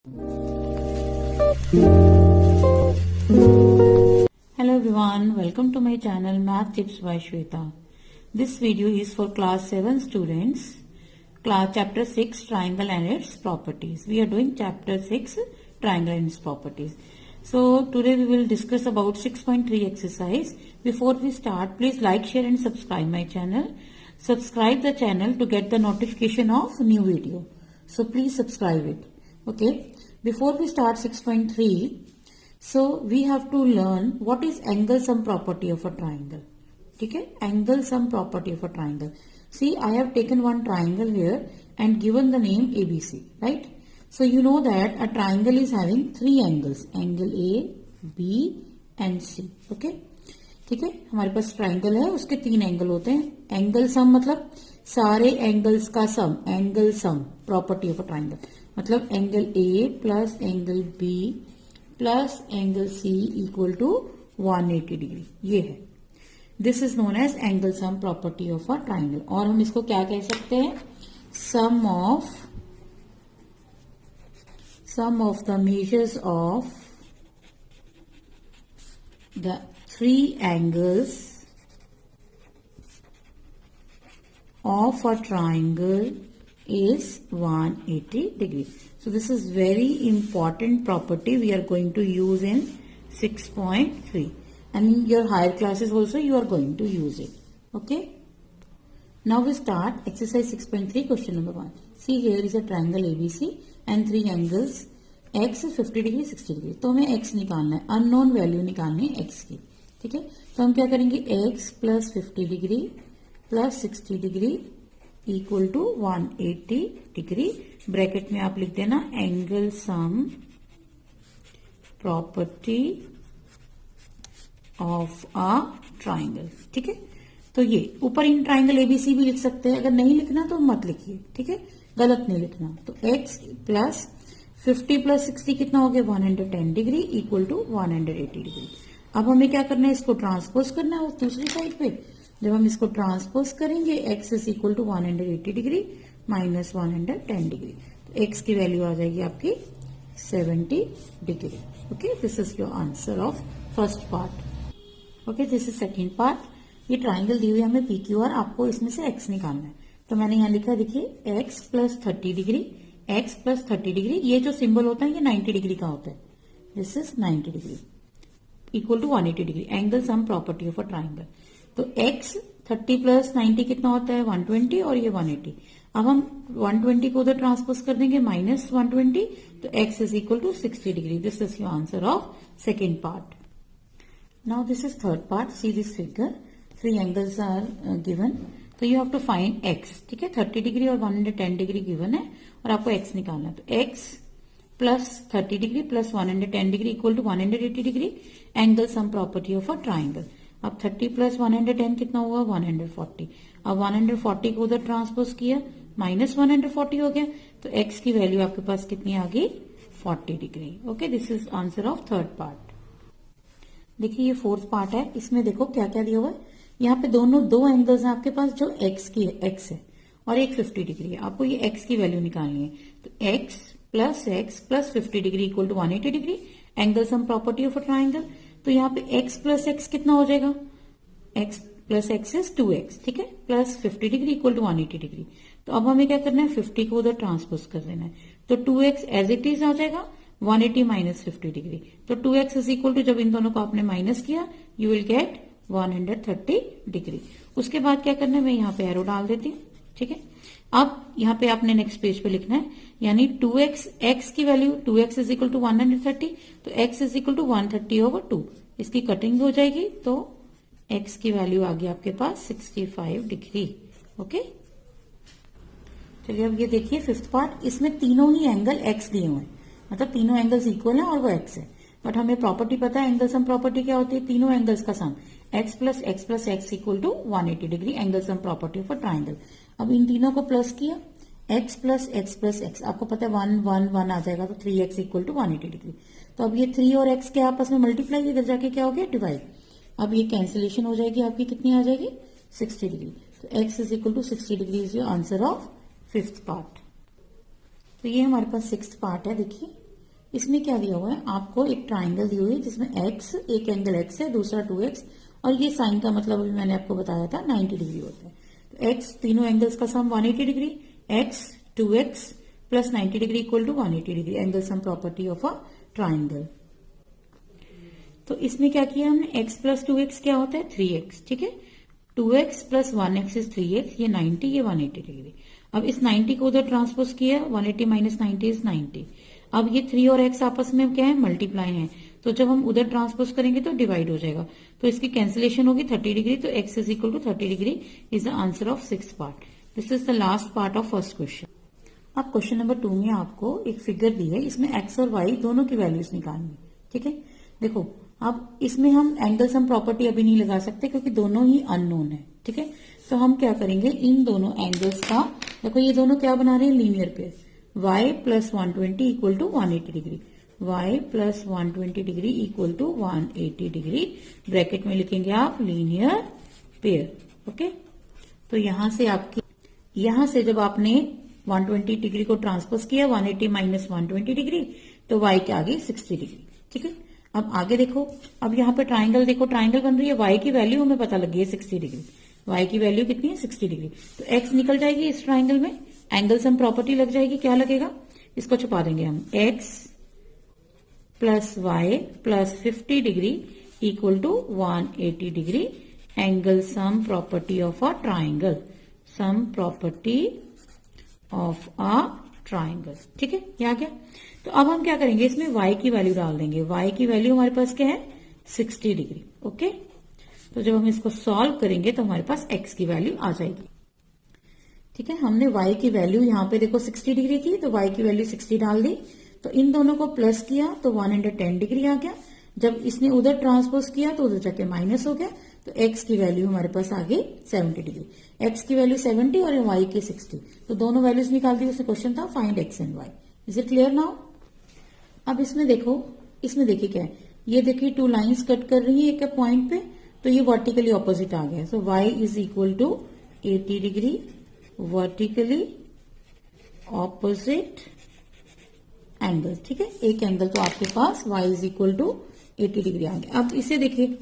Hello everyone, welcome to my channel Math Tips by Shweta. This video is for class 7 students, class chapter 6 triangle and its properties. We are doing chapter 6 triangle and its properties. So today we will discuss about 6.3 exercise. Before we start, please like, share and subscribe my channel. Subscribe the channel to get the notification of new video. So please subscribe it. Okay. Before we start 6.3, so we have to learn what is angle sum property of a triangle. Okay, angle sum property of a triangle. See, I have taken one triangle here and given the name ABC, right? So you know that a triangle is having three angles, angle A, B and C. Okay, ठीक है, हमारे पास triangle है, उसके तीन angle होते हैं. Angle sum मतलब सारे एंगल्स का sum, angle sum property of a triangle मतलब angle A plus angle B plus angle C equal to 180 degree. ये है, this is known as angle sum property of a triangle. और हम इसको क्या कह सकते हैं? Sum of the measures of the three angles of a triangle is 180 degree. So this is very important property we are going to use in 6.3 and in your higher classes also you are going to use it. Okay. Now we start exercise 6.3 question number 1. See, here is a triangle ABC and three angles x 50 degree 60 degree. तो हमें x निकालना है, unknown value निकालनी है x की. ठीक है, तो हम क्या करेंगे? x plus 50 degree plus 60 degree equal to 180 degree. Bracket में आप लिख देना angle sum property of a triangle. ठीक है, तो ये ऊपर इन ट्राइंगल एबीसी भी लिख सकते हैं, अगर नहीं लिखना तो मत लिखिए. ठीक है, गलत नहीं लिखना. तो x प्लस 50 प्लस 60 कितना हो गया? 110 डिग्री इक्वल टू 180 डिग्री. अब हमें क्या करना है? इसको ट्रांसपोज करना है दूसरी साइड पे. जब हम इसको ट्रांसपोज करेंगे x is equal to 180 degree minus 110 degree, तो x की वैल्यू आ जाएगी आपकी 70 degree. Okay, this is your answer of first part. Okay, this is second part. ये ट्राइंगल दी हुई है हमें PQR, आपको इसमें से x निकालना है. तो मैंने यहाँ लिखा, देखिए x plus 30 degree, x plus 30 degree. ये जो सिंबल होता है ये 90 डिग्री का होता है. This is 90 degree equal to 180 degree. Angle sum property of a triangle. तो x 30 प्लस 90 कितना होता है? 120 और ये 180. अब हम 120 को उधर ट्रांसपोज कर देंगे माइनस 120, तो x is equal to 60 degree. This is your answer of second part. Now this is third part. See this figure, three angles are given, तो you have to find x. ठीक है, 30 degree और 110 degree given है और आपको x निकालना है. तो x plus 30 degree plus 110 degree equal to 180 degree. Angle sum property of a triangle. अब 30 प्लस 110 कितना हुआ? 140. अब 140 को उधर ट्रांसपोज किया, माइनस 140 हो गया, तो x की वैल्यू आपके पास कितनी आ गई? 40 degree. Okay, this is answer of third part. देखिए ये फोर्थ पार्ट है, इसमें देखो क्या क्या दिया हुआ है. यहाँ पे दो एंगल्स हैं आपके पास जो x है और एक 50 डिग्री है. आपको ये x की वैल्यू निकालनी है. तो x plus 50 degree equal to 180 degree. Angle sum property of a triangle. तो यहाँ पे x प्लस x कितना हो जाएगा? x plus x is 2x. ठीक है, plus 50 degree equal to 180 degree. तो अब हमें क्या करना है? 50 को उधर ट्रांसपोज कर देना है. तो 2x एज इट इज आ जाएगा, 180 माइनस 50 डिग्री. तो 2x इज इक्वल टू, जब इन दोनों को आपने माइनस किया, यू विल गेट 130 डिग्री. उसके बाद क्या करना है? मैं यहाँ पे एरो डाल देती हूँ. ठीक है, अब यहाँ पे आपने नेक्स्ट पेज पे लिखना है, यानी 2x, x की value 2x is equal to 130, तो x is equal to 130 over 2. इसकी कटिंग हो जाएगी, तो x की वैल्यू आ गई आपके पास 65 डिग्री. ओके, चलिए अब ये देखिए फिफ्थ पार्ट. इसमें तीनों ही एंगल x दिए हुए हैं, मतलब तीनों एंगल्स इक्वल है और वो x है. बट हमें प्रॉपर्टी पता है, एंगल सम प्रॉपर्टी क्या होती है? तीनों एंगल्स का sum, x plus x equal to 180 degree. Angle sum property of a triangle. अब इन तीनों को प्लस किया, x प्लस x, आपको पता है 1 1 1 आ जाएगा, तो 3x इक्वल टू 180 डिग्री. तो अब ये 3 और x के आपस में मल्टीप्लाई, इधर जाके क्या हो गया? डिवाइड. अब ये कैंसिलेशन हो जाएगी, आपकी कितनी आ जाएगी? 60 डिग्री. तो x is equal to 60 degree is your answer of fifth part. तो ये हमारे पास सिक्स्थ पार्ट है. देखिए इसमें क्या दिया हुआ है, आपको एक ट्राइंगल दी हुई है जिसमें x, एक एंगल x है, दूसरा 2x, और ये साइन का मतलब अभी मैंने आपको बताया था 90 डिग्री होता है। तो x, तीनों एंगल्स का sum 180 degree, x 2x plus 90 degree equal to 180 degree, angle sum property of a triangle. तो इसमें क्या किया हमने, x प्लस 2x क्या होता है 3x, ठीक है। 2x plus 1x is 3x, ये 90, ये 180 डिग्री। अब इस 90 को उधर ट्रांसपोज किया, 180 माइनस 90 इज 90। अब ये 3 और x आपस में क्या है, मल्टीप्लाई है, तो जब हम उधर ट्रांसपोज करेंगे तो डिवाइड हो जाएगा, तो इसकी कैंसिलेशन होगी 30 डिग्री, तो x is equal to 30 degree is the answer of 6th part. This is the last part of first question. अब क्वेश्चन नंबर 2 में आपको एक फिगर दी है, इसमें x और y दोनों की वैल्यूज निकालनी है, ठीक है। देखो अब इसमें हम एंगल सम प्रॉपर्टी अभी नहीं लगा सकते क्योंकि दोनों ही अननोन है, ठीक है। तो हम क्या करेंगे, इन दोनों एंगल्स का, देखो ये दोनों क्या बना रहे हैं, linear pair, y plus 120 equal to 180 degree, y plus 120 degree equal to 180 degree, bracket में लिखेंगे आप लीनियर पेयर, ओके। तो यहां से जब आपने 120 डिग्री को ट्रांसपोज किया, 180 माइनस 120 डिग्री, तो y के आगे 60 डिग्री, ठीक है। अब आगे देखो, अब यहाँ पे ट्राइंगल देखो, ट्राइंगल बन रही है, y की वैल्यू हमें पता लगी है 60 डिग्री, y की वैल्यू कितनी है 60 डिग्री, तो x निकल जाएगी इस ट्राइंगल में, एंगल सम प्रॉपर्टी लग जाएगी, क्या लगेगा, इसको छुपा देंगे हम, x plus y plus 50 degree equal to 180 degree, angle sum property of a triangle, sum property of a triangle, ठीक है, ये आ गया। तो अब हम क्या करेंगे, इसमें y की वैल्यू डाल देंगे, y की वैल्यू हमारे पास क्या है 60 डिग्री, ओके। तो जब हम इसको सॉल्व करेंगे तो हमारे पास x की वैल्यू आ जाएगी, ठीक है। हमने y की वैल्यू यहाँ पे देखो 60 डिग्री थी, तो y की वैल्यू 60 डाल दी, तो इन दोनों को प्लस किया तो 110 डिग्री आ गया, जब इसने उधर ट्रांसपोज किया तो उधर जाके माइनस हो गया, तो x की वैल्यू हमारे पास आ गई 70 डिग्री, x की वैल्यू 70 और y की 60, तो दोनों वैल्यूज निकाल दी, उससे क्वेश्चन था find x and y। Is it clear now? अब इसमें देखो, इसमें देखिए क्या है, ये देखिए 2 लाइंस कट कर रही है एक पॉइंट पे, तो ये वर्टिकली ऑपोजिट आ गया, so y is equal to 80 degree vertically opposite angle, ठीक है। एक एंगल तो आपके पास y is equal to 80 degree आ गया। अब इसे देखिए,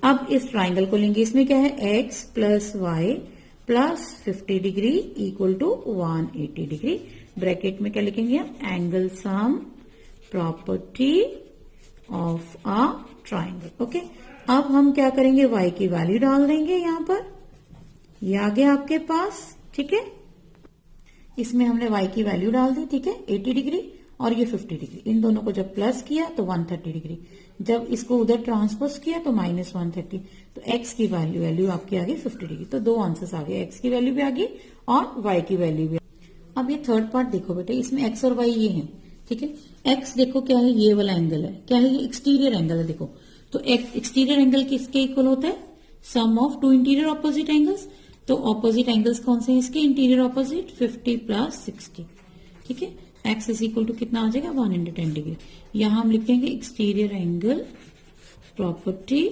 अब इस ट्राइंगल को लेंगे, इसमें क्या है x plus y plus 50 degree equal to 180 degree, bracket में क्या लिखेंगे हम, angle sum property of a triangle, okay. अब हम क्या करेंगे, y की वैल्यू डाल देंगे यहां पर, ये आ गया आपके पास, ठीक है। इसमें हमने y की वैल्यू डाल दी, ठीक है, 80 डिग्री और ये 50 डिग्री, इन दोनों को जब प्लस किया तो 130 डिग्री, जब इसको उधर ट्रांसपोज किया तो माइनस 130, तो x की वैल्यू आपकी आ गई 50 डिग्री, तो 2 आंसर्स आ गए, x की वैल्यू भी आ गई और y की वैल्यू भी। अब ये थर्ड पार्ट देखो बेटे, इसमें x और y ये है, ठीक है। x देखो क्या है, ये वाला एंगल है, क्या है, ये एक्सटीरियर एंगल है, देखो तो एक्सटीरियर एंगल किसके इक्वल होता है, सम ऑफ 2 इंटीरियर ऑपोजिट एंगल्स, तो ऑपोजिट एंगल्स कौन से हैं इसके, इंटीरियर ऑपोजिट 50 प्लस 60, ठीक है। x इज इक्वल टू कितना आ जाएगा 110 डिग्री, यहां हम लिखेंगे exterior angle property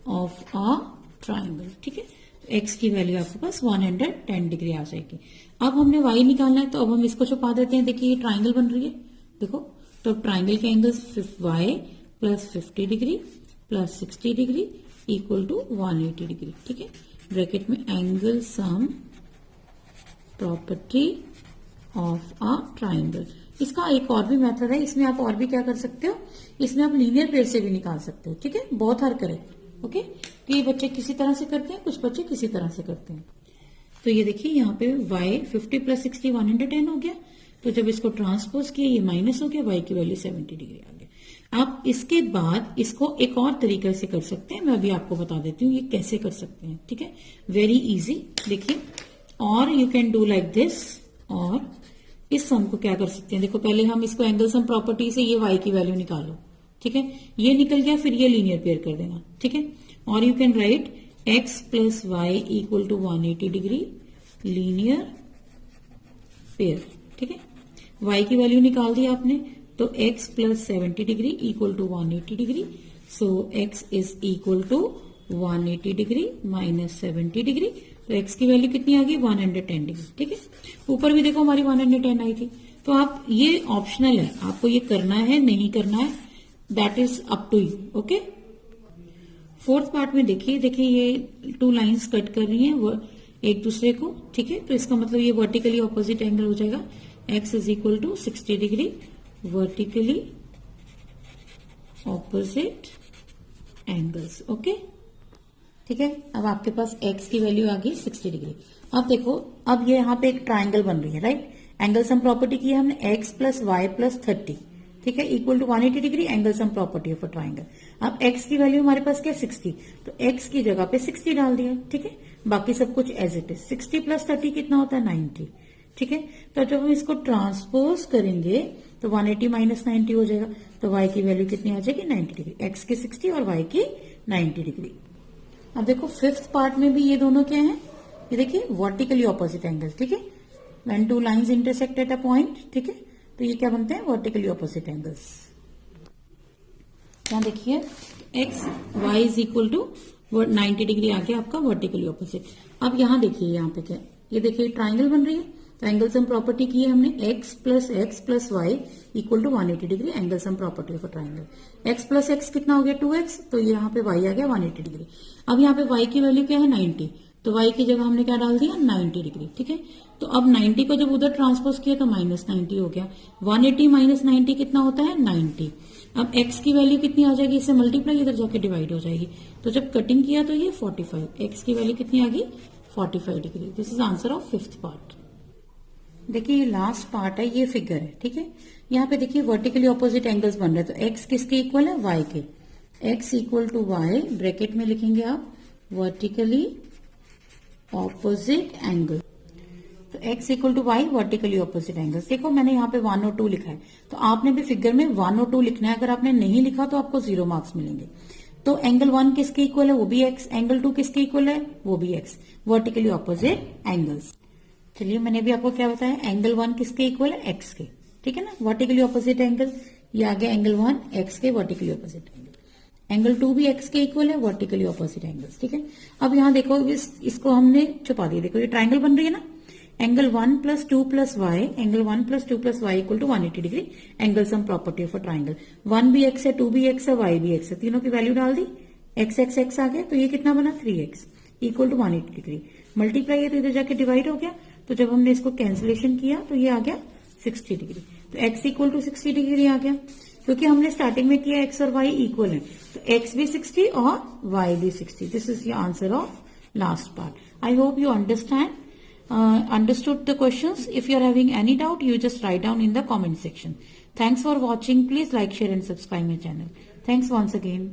of a triangle, ठीक है। x की वैल्यू आपके पास 110 डिग्री आ जाएगी। अब हमने y निकालना है, तो अब हम इसको छुपा देते हैं, देखिए ये ट्राइंगल बन रही है, देखो तो ट्राइंगल के angles y plus 50 degree plus 60 degree equal to 180 degree, ठीक है। ब्रैकेट में angle sum property of a triangle. इसका एक और भी मेथड है, इसमें आप और भी क्या कर सकते हो, इसमें आप लीनियर पेयर से भी निकाल सकते हो, ठीक है, बहुत हर करें, ओके। तो ये बच्चे किसी तरह से करते हैं, कुछ बच्चे किसी तरह से करते हैं। तो ये देखिए यहाँ पे y 50 प्लस 60 110 हो गया, तो जब इसको ट्रांसपोज किया ये माइनस हो गया, y की वैल्यू 70 डिग्री आ गया। आप इसके बाद इसको एक और तरीके से कर सकते हैं, मैं अभी आपको बता देती हूँ ये कैसे कर सकते हैं, ठीक है, वेरी इजी। देखिए, और you can do like this, और इस सम को क्या कर सकते हैं, देखो पहले हम इसको एंगल सम प्रॉपर्टी से ये y की वैल्यू निकालो, ठीक है, ये निकल गया, फिर ये लीनियर पेयर कर देना, ठीक है। और you can write x plus y equal to 180 degree linear pair, ठीक है। y की वैल्यू निकाल दी आपने, तो x plus 70 degree equal to 180 degree, so x is equal to 180 degree minus 70 degree, तो x की वैल्यू कितनी आ गई 110 डिग्री, ठीक है। ऊपर भी देखो हमारी 110 आई थी, तो आप ये ऑप्शनल है, आपको ये करना है नहीं करना है, that is up to you. Okay, fourth part में देखिए ये टू लाइंस कट कर रही हैं वो एक दूसरे को, ठीक है। तो इसका मतलब ये वर्टिकली ऑपोजिट एंगल हो जाएगा, x is equal to 60 degree vertically opposite angles. Okay, ठीक है। अब आपके पास x की वैल्यू आ गई 60 डिग्री। अब देखो, अब ये यहाँ पे एक ट्राइंगल बन रही है, राइट। एंगल सम प्रॉपर्टी की है हमने, x प्लस वाई प्लस 30, ठीक है, equal to 180 degree angle sum property of a triangle. अब x की वैल्यू हमारे पास क्या 60, तो x की जगह पे 60 डाल दिया, ठीक है। बाकी सब कुछ एज इट इज। 60 प्लस 30 कितना होता है 90, ठीक है। तो जब हम इसको ट्रांसपोज करेंगे तो 180 माइनस 90 हो जाएगा, तो y की वैल्यू कितनी आ जाएगी 90 डिग्री, x की 60 और y की 90 डिग्री। अब देखो फिफ्थ पार्ट में भी ये दोनों क्या है, ये देखिए वर्टिकली ऑपोजिट एंगल, ठीक है। When two lines intersect at a point, ठीक है, तो ये क्या बनते हैं वर्टिकली ऑपोजिट एंगल्स। यहाँ देखिए x y is equal to 90 degree आ गया आपका वर्टिकली ऑपोजिट। अब यहाँ देखिए, यहाँ पे क्या, ये देखिए ट्राइंगल बन रही है, तो एंगल सम प्रॉपर्टी की है हमने, x plus y equal to 180 degree angle sum property of a triangle. x plus x कितना हो गया 2x, तो यहाँ पे y आ गया 180 डिग्री। अब यहाँ पे y की वैल्यू क्या है 90, तो y की जगह हमने क्या डाल दिया 90 डिग्री, ठीक है। तो अब 90 को जब उधर ट्रांसपोज किया तो माइनस 90 हो गया, 180 माइनस 90 कितना होता है 90। अब x की वैल्यू कितनी आ जाएगी, इससे मल्टीप्लाई इधर जाके डिवाइड हो जाएगी, तो जब कटिंग किया तो ये 45, x की वैल्यू कितनी आ गई 45 degree. This is answer of fifth part. देखिए ये लास्ट पार्ट है, ये फिगर है, ठीक है। यहाँ पे देखिए वर्टिकली ऑपोजिट एंगल्स बन रहे हैं, तो x किसके इक्वल है y के, x equal to y, bracket में लिखेंगे आप वर्टिकली ऑपोजिट एंगल, तो x equal to y vertically opposite angles. देखो मैंने यहाँ पे 1 और 2 लिखा है, तो आपने भी फिगर में 1 और 2 लिखना है, अगर आपने नहीं लिखा तो आपको 0 मार्क्स मिलेंगे। तो एंगल 1 किसके इक्वल है, वो भी x, एंगल 2 किसके इक्वल है, वो भी x, वर्टिकली ऑपोजिट एंगल्स। चलिए मैंने भी आपको क्या बताया, एंगल 1 किसके इक्वल है x के, ठीक है ना, वर्टिकली ऑपोजिट एंगल। ये आ गया एंगल 1 x के वर्टिकली ऑपोजिट एंगल, एंगल 2 भी x के इक्वल है वर्टिकली ऑपोजिट एंगल्स, ठीक है। अब यहाँ देखो इसको हमने छुपा दिया, देखो ये ट्राइंगल बन रही है ना, angle 1 plus 2 plus y, angle 1 plus 2 plus y equal to 180 degree angle sum property of a triangle. 1 भी x है, 2 भी x है, y भी x है, तीनों की वैल्यू डाल दी, x x x आ गया, तो ये कितना बना 3x equal to 180 degree, multiply है तो इधर जाके डिवाइड हो गया, तो जब हमने इसको कैंसिलेशन किया तो ये आ गया 60 डिग्री, तो x इक्वल टू 60 डिग्री आ गया, क्योंकि हमने स्टार्टिंग में किया x और y इक्वल है, तो x भी 60 और y भी 60। This is the answer of last part. I hope you understood the questions. If you are having any doubt, you just write down in the comment section. Thanks for watching. Please like, share and subscribe my channel. Thanks once again.